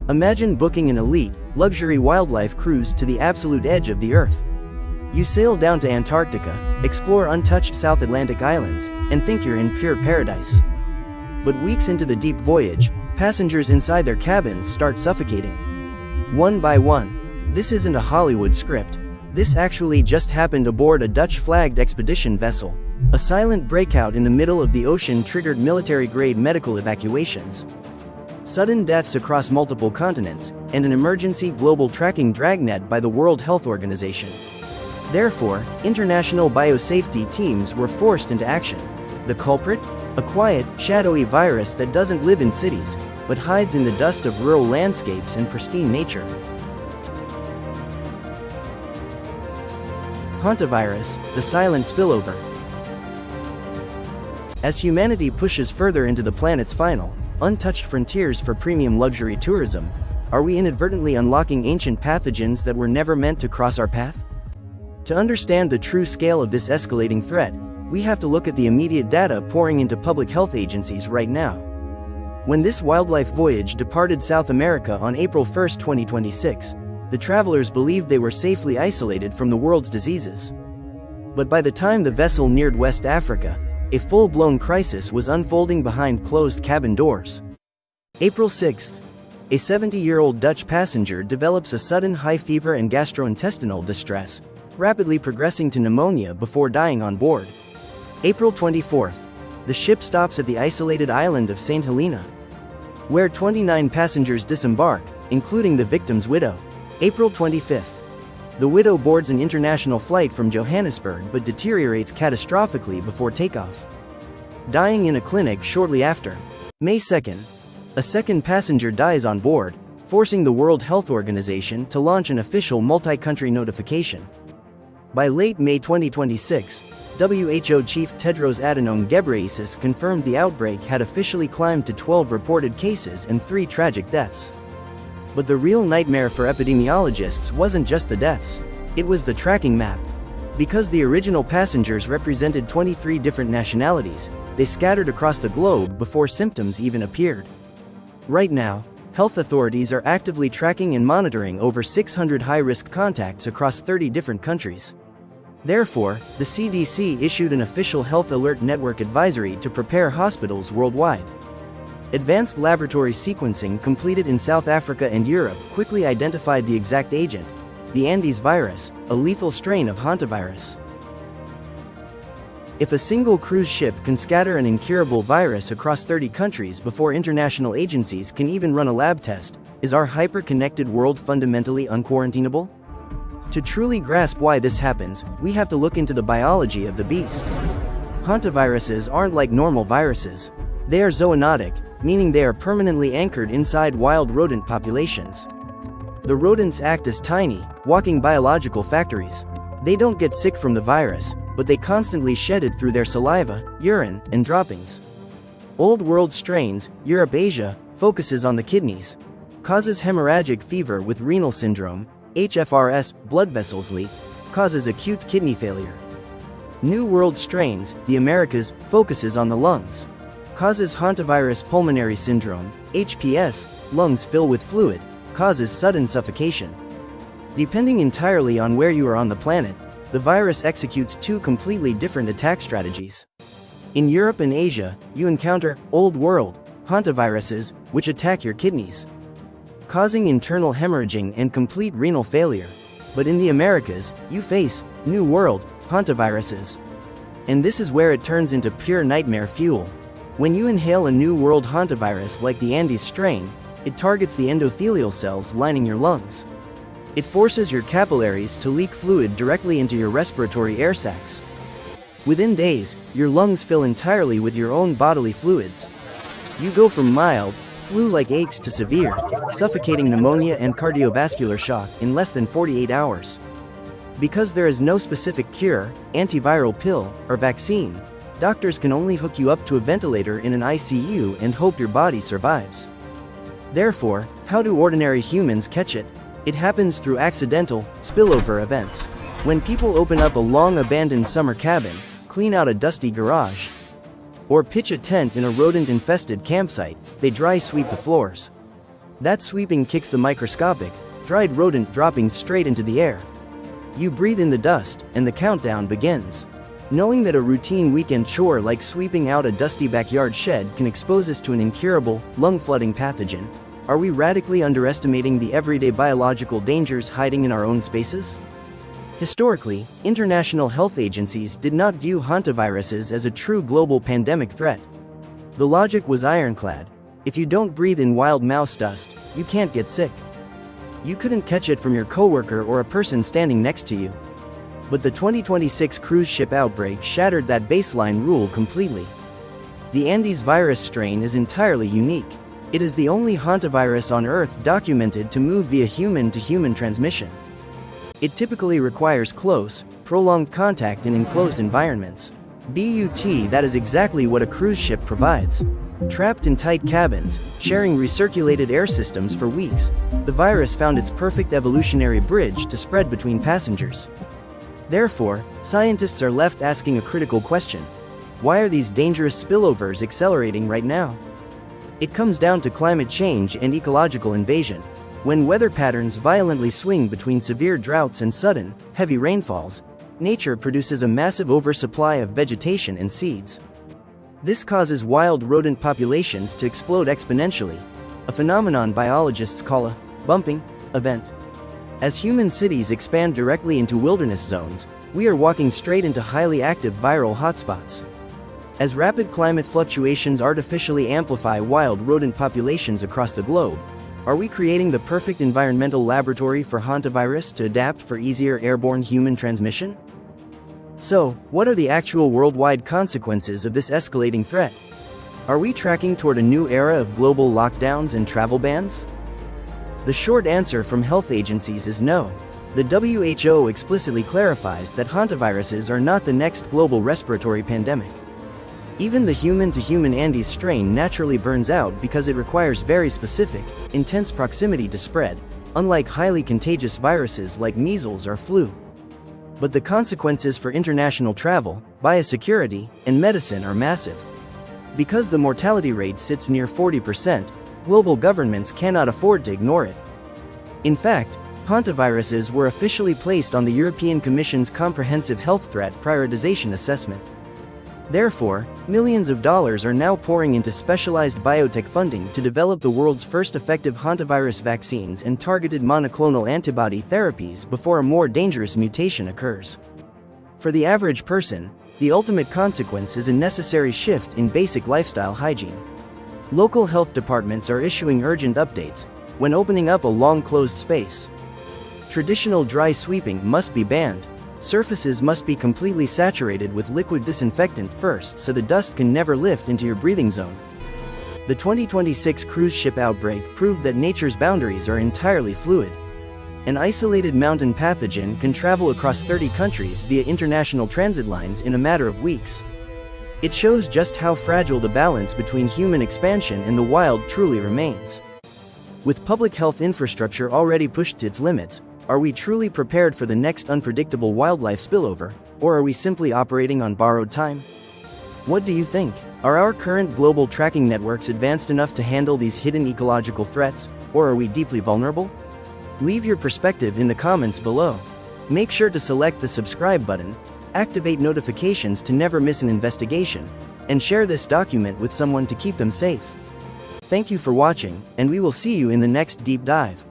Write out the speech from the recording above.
Imagine booking an elite, luxury wildlife cruise to the absolute edge of the Earth. You sail down to Antarctica, explore untouched South Atlantic islands, and think you're in pure paradise. But weeks into the deep voyage, passengers inside their cabins start suffocating. One by one. This isn't a Hollywood script. This actually just happened aboard a Dutch-flagged expedition vessel. A silent breakout in the middle of the ocean triggered military-grade medical evacuations. Sudden deaths across multiple continents, and an emergency global tracking dragnet by the World Health Organization. Therefore, international biosafety teams were forced into action. The culprit? A quiet, shadowy virus that doesn't live in cities, but hides in the dust of rural landscapes and pristine nature. Hantavirus, the silent spillover. As humanity pushes further into the planet's final, untouched frontiers for premium luxury tourism, are we inadvertently unlocking ancient pathogens that were never meant to cross our path? To understand the true scale of this escalating threat, we have to look at the immediate data pouring into public health agencies right now. When this wildlife voyage departed South America on April 1, 2026, the travelers believed they were safely isolated from the world's diseases. But by the time the vessel neared West Africa, a full-blown crisis was unfolding behind closed cabin doors. April 6. A 70-year-old Dutch passenger develops a sudden high fever and gastrointestinal distress, rapidly progressing to pneumonia before dying on board. April 24. The ship stops at the isolated island of St. Helena, where 29 passengers disembark, including the victim's widow. April 25. The widow boards an international flight from Johannesburg but deteriorates catastrophically before takeoff, dying in a clinic shortly after. May 2. A second passenger dies on board, forcing the World Health Organization to launch an official multi-country notification. By late May 2026, WHO Chief Tedros Adhanom Ghebreyesus confirmed the outbreak had officially climbed to 12 reported cases and 3 tragic deaths. But the real nightmare for epidemiologists wasn't just the deaths. It was the tracking map. Because the original passengers represented 23 different nationalities, they scattered across the globe before symptoms even appeared. Right now, health authorities are actively tracking and monitoring over 600 high-risk contacts across 30 different countries. Therefore, the CDC issued an official Health Alert Network advisory to prepare hospitals worldwide. Advanced laboratory sequencing completed in South Africa and Europe quickly identified the exact agent, the Andes virus, a lethal strain of Hantavirus. If a single cruise ship can scatter an incurable virus across 30 countries before international agencies can even run a lab test, is our hyper-connected world fundamentally unquarantinable? To truly grasp why this happens, we have to look into the biology of the beast. Hantaviruses aren't like normal viruses. They are zoonotic, meaning they are permanently anchored inside wild rodent populations. The rodents act as tiny, walking biological factories. They don't get sick from the virus, but they constantly shed it through their saliva, urine, and droppings. Old World strains, Europe-Asia, focuses on the kidneys. Causes hemorrhagic fever with renal syndrome, HFRS, blood vessels leak, causes acute kidney failure. New World strains, the Americas, focuses on the lungs. Causes hantavirus pulmonary syndrome, HPS, lungs fill with fluid, causes sudden suffocation. Depending entirely on where you are on the planet, the virus executes 2 completely different attack strategies. In Europe and Asia, you encounter Old World hantaviruses, which attack your kidneys, causing internal hemorrhaging and complete renal failure. But in the Americas, you face New World hantaviruses. And this is where it turns into pure nightmare fuel. When you inhale a New World hantavirus like the Andes strain, it targets the endothelial cells lining your lungs. It forces your capillaries to leak fluid directly into your respiratory air sacs. Within days, your lungs fill entirely with your own bodily fluids. You go from mild, flu-like aches to severe, suffocating pneumonia and cardiovascular shock in less than 48 hours. Because there is no specific cure, antiviral pill, or vaccine, doctors can only hook you up to a ventilator in an ICU and hope your body survives. Therefore, how do ordinary humans catch it? It happens through accidental, spillover events. When people open up a long-abandoned summer cabin, clean out a dusty garage, or pitch a tent in a rodent-infested campsite, they dry sweep the floors. That sweeping kicks the microscopic, dried rodent droppings straight into the air. You breathe in the dust, and the countdown begins. Knowing that a routine weekend chore like sweeping out a dusty backyard shed can expose us to an incurable, lung-flooding pathogen, are we radically underestimating the everyday biological dangers hiding in our own spaces? Historically, international health agencies did not view hantaviruses as a true global pandemic threat. The logic was ironclad: if you don't breathe in wild mouse dust, you can't get sick. You couldn't catch it from your coworker or a person standing next to you. But the 2026 cruise ship outbreak shattered that baseline rule completely. The Andes virus strain is entirely unique. It is the only hantavirus on Earth documented to move via human-to-human transmission. It typically requires close, prolonged contact in enclosed environments. But that is exactly what a cruise ship provides. Trapped in tight cabins, sharing recirculated air systems for weeks, the virus found its perfect evolutionary bridge to spread between passengers. Therefore, scientists are left asking a critical question: why are these dangerous spillovers accelerating right now? It comes down to climate change and ecological invasion. When weather patterns violently swing between severe droughts and sudden, heavy rainfalls, nature produces a massive oversupply of vegetation and seeds. This causes wild rodent populations to explode exponentially, a phenomenon biologists call a bumping event. As human cities expand directly into wilderness zones, we are walking straight into highly active viral hotspots. As rapid climate fluctuations artificially amplify wild rodent populations across the globe, are we creating the perfect environmental laboratory for hantavirus to adapt for easier airborne human transmission? So, what are the actual worldwide consequences of this escalating threat? Are we tracking toward a new era of global lockdowns and travel bans? The short answer from health agencies is no. The WHO explicitly clarifies that hantaviruses are not the next global respiratory pandemic. Even the human-to-human Andes strain naturally burns out because it requires very specific, intense proximity to spread, unlike highly contagious viruses like measles or flu. But the consequences for international travel, biosecurity, and medicine are massive. Because the mortality rate sits near 40%, global governments cannot afford to ignore it. In fact, hantaviruses were officially placed on the European Commission's Comprehensive Health Threat Prioritization Assessment. Therefore, millions of dollars are now pouring into specialized biotech funding to develop the world's first effective hantavirus vaccines and targeted monoclonal antibody therapies before a more dangerous mutation occurs. For the average person, the ultimate consequence is a necessary shift in basic lifestyle hygiene. Local health departments are issuing urgent updates when opening up a long-closed space. Traditional dry sweeping must be banned. Surfaces must be completely saturated with liquid disinfectant first so the dust can never lift into your breathing zone. The 2026 cruise ship outbreak proved that nature's boundaries are entirely fluid. An isolated mountain pathogen can travel across 30 countries via international transit lines in a matter of weeks. It shows just how fragile the balance between human expansion and the wild truly remains. With public health infrastructure already pushed to its limits, are we truly prepared for the next unpredictable wildlife spillover, or are we simply operating on borrowed time? What do you think? Are our current global tracking networks advanced enough to handle these hidden ecological threats, or are we deeply vulnerable? Leave your perspective in the comments below. Make sure to select the subscribe button, activate notifications to never miss an investigation, and share this document with someone to keep them safe. Thank you for watching, and we will see you in the next deep dive.